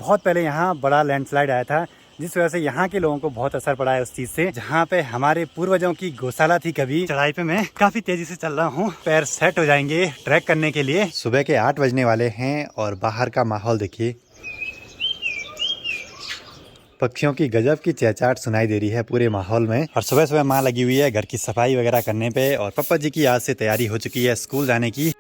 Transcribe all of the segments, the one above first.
बहुत पहले यहाँ बड़ा लैंडस्लाइड आया था, जिस वजह से यहाँ के लोगों को बहुत असर पड़ा है उस चीज से। जहाँ पे हमारे पूर्वजों की गौशाला थी कभी। चढ़ाई पे मैं काफी तेजी से चल रहा हूँ, पैर सेट हो जाएंगे ट्रैक करने के लिए। सुबह के 8 बजने वाले हैं और बाहर का माहौल देखिए। पक्षियों की गजब की चहचहाट सुनाई दे रही है पूरे माहौल में। और सुबह सुबह माँ लगी हुई है घर की सफाई वगैरह करने पे, और पापा जी की आज से तैयारी हो चुकी है स्कूल जाने की।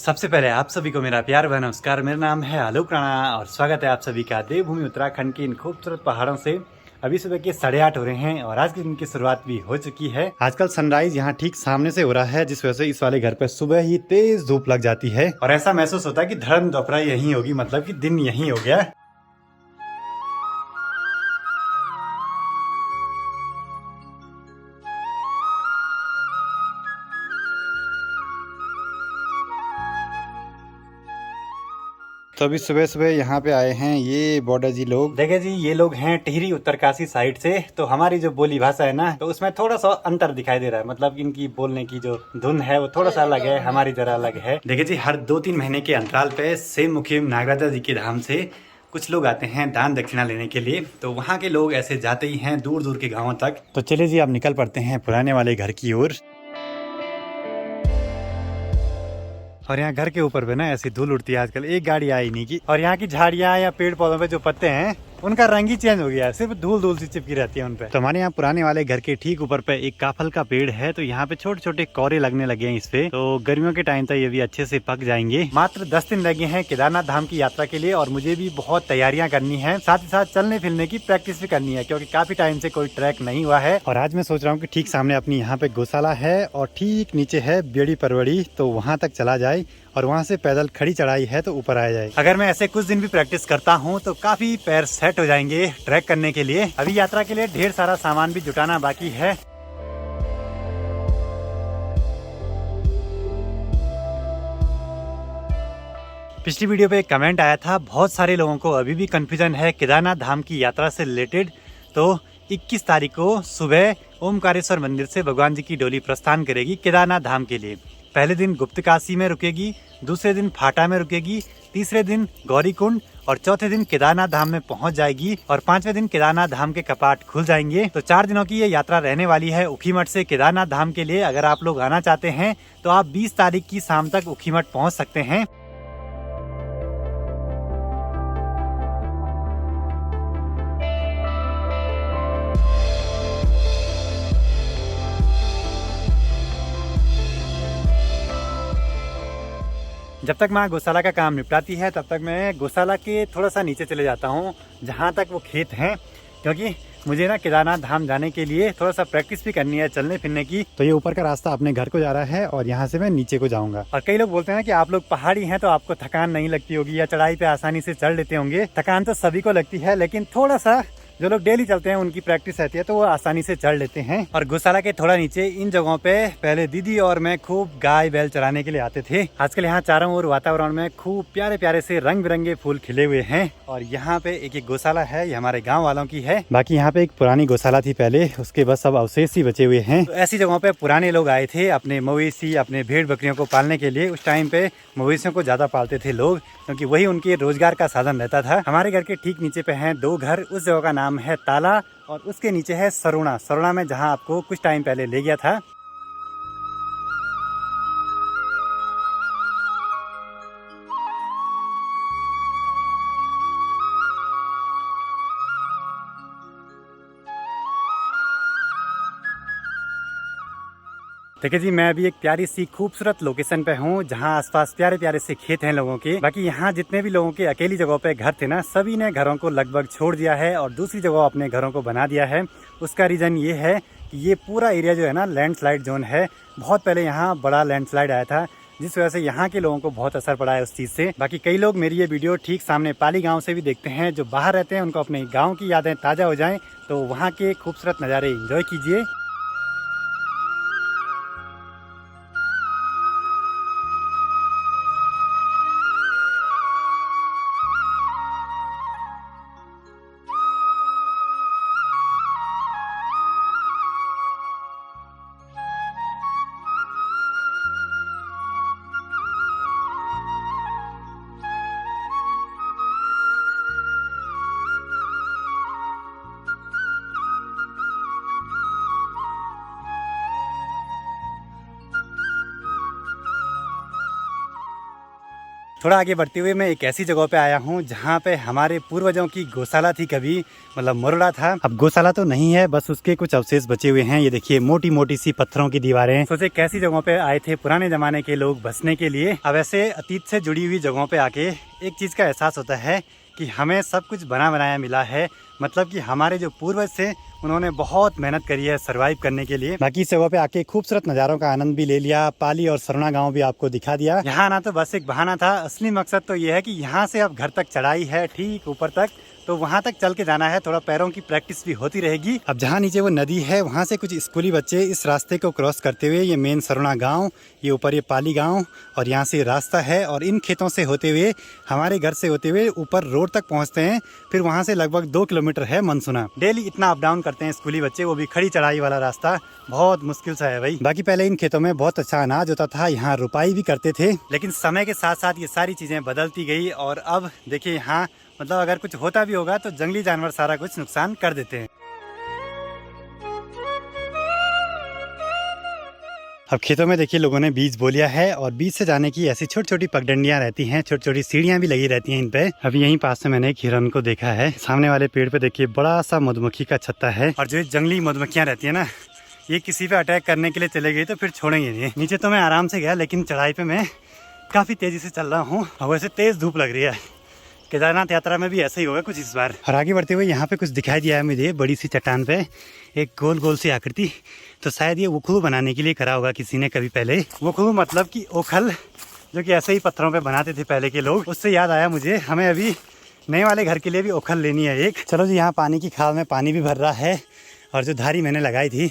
सबसे पहले आप सभी को मेरा प्यार भरा नमस्कार। मेरा नाम है आलोक राणा और स्वागत है आप सभी का देवभूमि उत्तराखंड की इन खूबसूरत पहाड़ों से। अभी सुबह के 8:30 हो रहे हैं और आज के दिन की शुरुआत भी हो चुकी है। आजकल सनराइज यहाँ ठीक सामने से हो रहा है, जिस वजह से इस वाले घर पे सुबह ही तेज धूप लग जाती है और ऐसा महसूस होता है कि धर्म दोपहर यही होगी, मतलब कि दिन यही हो गया। तो अभी सुबह सुबह यहाँ पे आए हैं ये बॉर्डर जी लोग। देखे जी, ये लोग हैं टिहरी उत्तरकाशी साइड से। तो हमारी जो बोली भाषा है ना, तो उसमें थोड़ा सा अंतर दिखाई दे रहा है। मतलब इनकी बोलने की जो धुन है वो थोड़ा सा अलग है, हमारी जरा अलग है। देखे जी, हर 2-3 महीने के अंतराल पे सेम मुखिम नागराजा जी के धाम से कुछ लोग आते हैं दान दक्षिणा लेने के लिए। तो वहाँ के लोग ऐसे जाते ही हैं दूर दूर के गाँवों तक। तो चलिए जी, अब निकल पड़ते हैं पुराने वाले घर की ओर। और यहाँ घर के ऊपर पे ना ऐसी धूल उड़ती है आजकल, एक गाड़ी आई नहीं की। और यहाँ की झाड़ियाँ या पेड़ पौधों पे जो पत्ते हैं उनका रंग ही चेंज हो गया है, सिर्फ धूल धूल सी चिपकी रहती है उनपे। तो हमारे यहाँ पुराने वाले घर के ठीक ऊपर पे एक काफल का पेड़ है, तो यहाँ पे छोटे छोटे कोरे लगने लगे हैं इस पे। तो गर्मियों के टाइम तक ये भी अच्छे से पक जाएंगे। मात्र 10 दिन लगे हैं केदारनाथ धाम की यात्रा के लिए और मुझे भी बहुत तैयारियां करनी है, साथ ही साथ चलने फिरने की प्रैक्टिस भी करनी है, क्योंकि काफी टाइम से कोई ट्रैक नहीं हुआ है। और आज मैं सोच रहा हूँ कि ठीक सामने अपनी यहाँ पे गौशाला है और ठीक नीचे है बेड़ी परवड़ी, तो वहाँ तक चला जाए और वहाँ से पैदल खड़ी चढ़ाई है तो ऊपर आ जाए। अगर मैं ऐसे कुछ दिन भी प्रैक्टिस करता हूँ तो काफी पैर सेट हो जाएंगे ट्रैक करने के लिए। अभी यात्रा के लिए ढेर सारा सामान भी जुटाना बाकी है। पिछली वीडियो पे एक कमेंट आया था, बहुत सारे लोगों को अभी भी कंफ्यूजन है केदारनाथ धाम की यात्रा से रिलेटेड। तो 21 तारीख को सुबह ओमकारेश्वर मंदिर से भगवान जी की डोली प्रस्थान करेगी केदारनाथ धाम के लिए। पहले दिन गुप्तकाशी में रुकेगी, दूसरे दिन फाटा में रुकेगी, तीसरे दिन गौरीकुंड और चौथे दिन केदारनाथ धाम में पहुंच जाएगी और 5वें दिन केदारनाथ धाम के कपाट खुल जाएंगे। तो 4 दिनों की ये यात्रा रहने वाली है ऊखीमठ से केदारनाथ धाम के लिए। अगर आप लोग आना चाहते हैं तो आप 20 तारीख की शाम तक ऊखीमठ पहुंच सकते हैं। जब तक माँ गौशाला का काम निपटाती है तब तक मैं गौशाला के थोड़ा सा नीचे चले जाता हूँ, जहाँ तक वो खेत हैं, क्योंकि मुझे ना केदारनाथ धाम जाने के लिए थोड़ा सा प्रैक्टिस भी करनी है चलने फिरने की। तो ये ऊपर का रास्ता अपने घर को जा रहा है और यहाँ से मैं नीचे को जाऊंगा। और कई लोग बोलते हैं कि आप लोग पहाड़ी हैं तो आपको थकान नहीं लगती होगी या चढ़ाई पे आसानी से चढ़ लेते होंगे। थकान तो सभी को लगती है, लेकिन थोड़ा सा जो लोग डेली चलते हैं उनकी प्रैक्टिस रहती है तो वो आसानी से चढ़ लेते हैं। और गौशाला के थोड़ा नीचे इन जगहों पे पहले दीदी और मैं खूब गाय बैल चराने के लिए आते थे। आजकल यहाँ चारों ओर वातावरण में खूब प्यारे प्यारे से रंग बिरंगे फूल खिले हुए हैं। और यहाँ पे एक गौशाला है, ये हमारे गाँव वालों की है। बाकी यहाँ पे एक पुरानी गौशाला थी पहले, उसके बस सब अवशेष ही बचे हुए हैं। तो ऐसी जगहों पे पुराने लोग आए थे अपने मवेशी अपने भेड़ बकरियों को पालने के लिए। उस टाइम पे मवेशियों को ज्यादा पालते थे लोग, क्योंकि वही उनके रोजगार का साधन रहता था। हमारे घर के ठीक नीचे पे हैं 2 घर। उस जगह का नाम है ताला और उसके नीचे है सरुणा। सरुणा में जहां आपको कुछ टाइम पहले ले गया था। देखिए जी, मैं अभी एक प्यारी सी खूबसूरत लोकेशन पे हूँ, जहाँ आसपास प्यारे प्यारे से खेत हैं लोगों के। बाकी यहाँ जितने भी लोगों के अकेली जगहों पे घर थे ना, सभी ने घरों को लगभग छोड़ दिया है और दूसरी जगह अपने घरों को बना दिया है। उसका रीज़न ये है कि ये पूरा एरिया जो है ना लैंडस्लाइड जोन है। बहुत पहले यहाँ बड़ा लैंडस्लाइड आया था, जिस वजह से यहाँ के लोगों को बहुत असर पड़ा है उस चीज़ से। बाकी कई लोग मेरी ये वीडियो ठीक सामने पाली गाँव से भी देखते हैं। जो बाहर रहते हैं उनको अपने गाँव की यादें ताज़ा हो जाएँ, तो वहाँ के खूबसूरत नज़ारे इंजॉय कीजिए। थोड़ा आगे बढ़ते हुए मैं एक ऐसी जगह पे आया हूँ जहाँ पे हमारे पूर्वजों की गौशाला थी कभी, मतलब मोरड़ा था। अब गौशाला तो नहीं है, बस उसके कुछ अवशेष बचे हुए हैं। ये देखिए मोटी मोटी सी पत्थरों की दीवारें। सोचे कैसी जगहों पे आए थे पुराने जमाने के लोग बसने के लिए। अब ऐसे अतीत से जुड़ी हुई जगहों पे आके एक चीज का एहसास होता है कि हमें सब कुछ बना बनाया मिला है। मतलब कि हमारे जो पूर्वज थे उन्होंने बहुत मेहनत करी है सरवाइव करने के लिए। बाकी इस जगह पे आके खूबसूरत नज़ारों का आनंद भी ले लिया। पाली और सरुणा गांव भी आपको दिखा दिया। यहाँ आना तो बस एक बहाना था, असली मकसद तो ये है कि यहाँ से अब घर तक चढ़ाई है ठीक ऊपर तक, तो वहाँ तक चल के जाना है। थोड़ा पैरों की प्रैक्टिस भी होती रहेगी। अब जहाँ नीचे वो नदी है वहाँ से कुछ स्कूली बच्चे इस रास्ते को क्रॉस करते हुए ये मेन सरुणा गांव, ये ऊपर ये पाली गांव और यहाँ से रास्ता है और इन खेतों से होते हुए हमारे घर से होते हुए ऊपर रोड तक पहुँचते हैं। फिर वहाँ से लगभग 2 किलोमीटर है मनसुना। डेली इतना अप डाउन करते हैं स्कूली बच्चे, वो भी खड़ी चढ़ाई वाला रास्ता बहुत मुश्किल सा है भाई। बाकी पहले इन खेतों में बहुत अच्छा अनाज होता था, यहाँ रुपाई भी करते थे, लेकिन समय के साथ साथ ये सारी चीजें बदलती गई और अब देखिए यहाँ मतलब अगर कुछ होता भी होगा तो जंगली जानवर सारा कुछ नुकसान कर देते हैं। अब खेतों में देखिए लोगों ने बीज बो लिया है और बीज से जाने की ऐसी छोटी छोटी पगडंडियां रहती हैं, छोटी छोटी सीढ़ियां भी लगी रहती हैं इन पे। अभी यहीं पास में मैंने एक हिरन को देखा है। सामने वाले पेड़ पे देखिए बड़ा सा मधुमक्खी का छत्ता है और जो जंगली मधुमक्खियां रहती है ना, ये किसी पे अटैक करने के लिए चले गई तो फिर छोड़ेंगे नहीं। नीचे तो मैं आराम से गया, लेकिन चढ़ाई पे मैं काफी तेजी से चल रहा हूँ और वैसे तेज धूप लग रही है। केदारनाथ यात्रा में भी ऐसा ही होगा कुछ इस बार। और आगे बढ़ते हुए यहाँ पे कुछ दिखाई दिया है मुझे, बड़ी सी चट्टान पे एक गोल गोल सी आकृति। तो शायद ये उखलू बनाने के लिए करा होगा किसी ने कभी पहले। उखलू मतलब कि ओखल, जो कि ऐसे ही पत्थरों पे बनाते थे पहले के लोग। उससे याद आया मुझे, हमें अभी नए वाले घर के लिए भी ओखल लेनी है एक। चलो जी, यहाँ पानी की खाल में पानी भी भर रहा है और जो धारी मैंने लगाई थी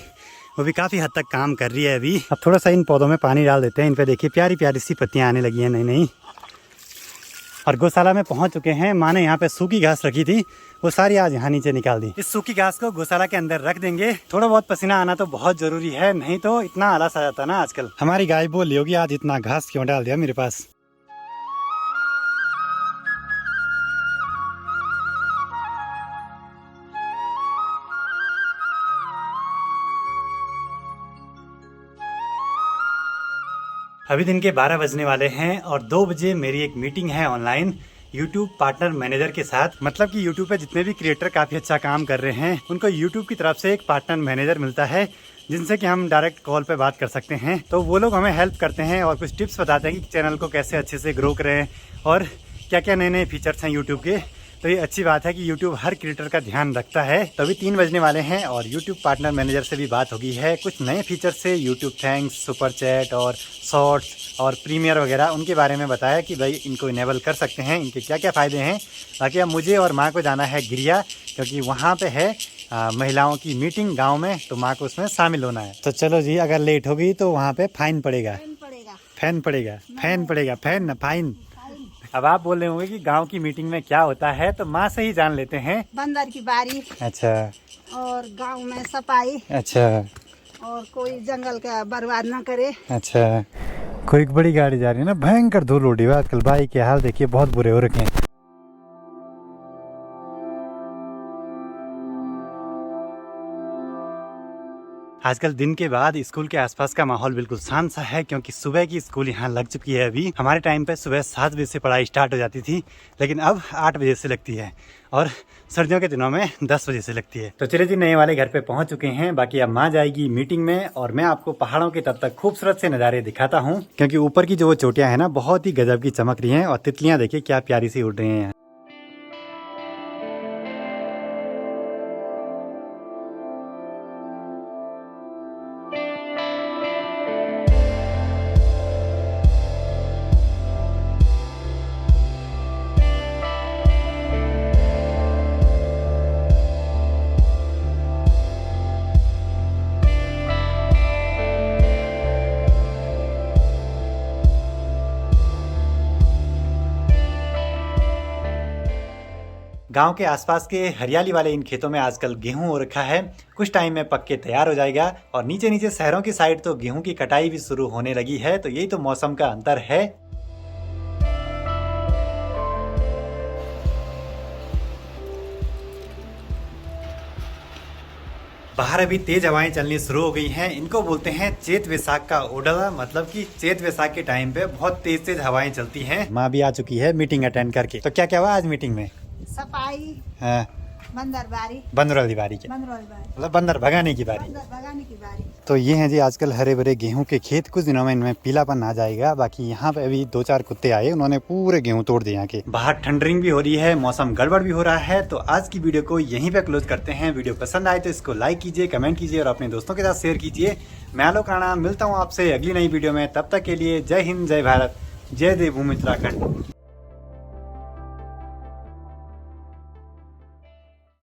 वो भी काफ़ी हद तक काम कर रही है अभी। अब थोड़ा सा इन पौधों में पानी डाल देते हैं। इन पर देखिए प्यारी प्यारी सी पत्तियाँ आने लगी हैं नई नई। और गौशाला में पहुंच चुके हैं। माँ ने यहाँ पे सूखी घास रखी थी, वो सारी आज यहाँ नीचे निकाल दी। इस सूखी घास को गौशाला के अंदर रख देंगे। थोड़ा बहुत पसीना आना तो बहुत जरूरी है, नहीं तो इतना आलस आ जाता ना आजकल। हमारी गाय बोल रही होगी आज इतना घास क्यों डाल दिया मेरे पास। अभी दिन के 12 बजने वाले हैं और 2 बजे मेरी एक मीटिंग है ऑनलाइन YouTube पार्टनर मैनेजर के साथ। मतलब कि YouTube पे जितने भी क्रिएटर काफ़ी अच्छा काम कर रहे हैं उनको YouTube की तरफ से एक पार्टनर मैनेजर मिलता है, जिनसे कि हम डायरेक्ट कॉल पे बात कर सकते हैं। तो वो लोग हमें हेल्प करते हैं और कुछ टिप्स बताते हैं कि चैनल को कैसे अच्छे से ग्रो करें और क्या क्या नए नए फीचर्स हैं YouTube के। तो ये अच्छी बात है कि YouTube हर क्रिएटर का ध्यान रखता है। तो अभी 3 बजने वाले हैं और YouTube पार्टनर मैनेजर से भी बात होगी है। कुछ नए फीचर से YouTube थैंक्स, सुपर चैट और शॉर्ट्स और प्रीमियर वगैरह उनके बारे में बताया कि भाई इनको इनेबल कर सकते हैं, इनके क्या क्या फ़ायदे हैं। बाकी अब मुझे और माँ को जाना है गिरिया, क्योंकि वहाँ पे है महिलाओं की मीटिंग गाँव में, तो माँ को उसमें शामिल होना है। तो चलो जी, अगर लेट होगी तो वहाँ पे फाइन पड़ेगा। फैन पड़ेगा, फैन पड़ेगा, फैन ना फाइन। अब आप बोल रहे होंगे कि गांव की मीटिंग में क्या होता है, तो माँ से ही जान लेते हैं। बंदर की बारी। अच्छा। और गांव में सफाई। अच्छा। और कोई जंगल का बर्बाद ना करे। अच्छा। कोई बड़ी गाड़ी जा रही है ना, भयंकर धूल उड़ी हुई आजकल। बाइक के हाल देखिए बहुत बुरे हो रखे हैं। आजकल दिन के बाद स्कूल के आसपास का माहौल बिल्कुल शांत सा है, क्योंकि सुबह की स्कूल यहाँ लग चुकी है। अभी हमारे टाइम पे सुबह 7 बजे से पढ़ाई स्टार्ट हो जाती थी, लेकिन अब 8 बजे से लगती है और सर्दियों के दिनों में 10 बजे से लगती है। तो चलिए जी, नए वाले घर पे पहुंच चुके हैं। बाकी अब माँ जाएगी मीटिंग में और मैं आपको पहाड़ों के तब तक खूबसूरत से नज़ारे दिखाता हूँ, क्योंकि ऊपर की जो वो चोटियाँ हैं ना, बहुत ही गजब की चमक रही हैं और तितलियाँ देखिए क्या प्यारी सी उड़ रही हैं। गांव के आसपास के हरियाली वाले इन खेतों में आजकल गेहूं हो रखा है। कुछ टाइम में पक के तैयार हो जाएगा और नीचे नीचे शहरों की साइड तो गेहूं की कटाई भी शुरू होने लगी है। तो यही तो मौसम का अंतर है। बाहर अभी तेज हवाएं चलनी शुरू हो गई हैं। इनको बोलते हैं चेत वैसाख का ओडला, मतलब कि चेत वैसाख के टाइम पे बहुत तेज तेज हवाएं चलती हैं। माँ भी आ चुकी है मीटिंग अटेंड करके। तो क्या क्या हुआ आज मीटिंग में? सफाई, हाँ, बंदरबारी, बंदर वाली बारी के, मतलब बंदर भगाने की बारी। बंदर भगाने की बारी। तो ये हैं जी आजकल हरे भरे गेहूं के खेत। कुछ दिनों में इनमें पीलापन आ जाएगा। बाकी यहाँ पे अभी 2-4 कुत्ते आए, उन्होंने पूरे गेहूं तोड़ दिए यहाँ के। बाहर ठंडरिंग भी हो रही है, मौसम गड़बड़ भी हो रहा है। तो आज की वीडियो को यहीं पे क्लोज करते हैं। वीडियो पसंद आए तो इसको लाइक कीजिए, कमेंट कीजिए और अपने दोस्तों के साथ शेयर कीजिए। मैं आलोक राणा मिलता हूँ आपसे अगली नई वीडियो में। तब तक के लिए जय हिंद, जय भारत, जय देवभूमि उत्तराखंड।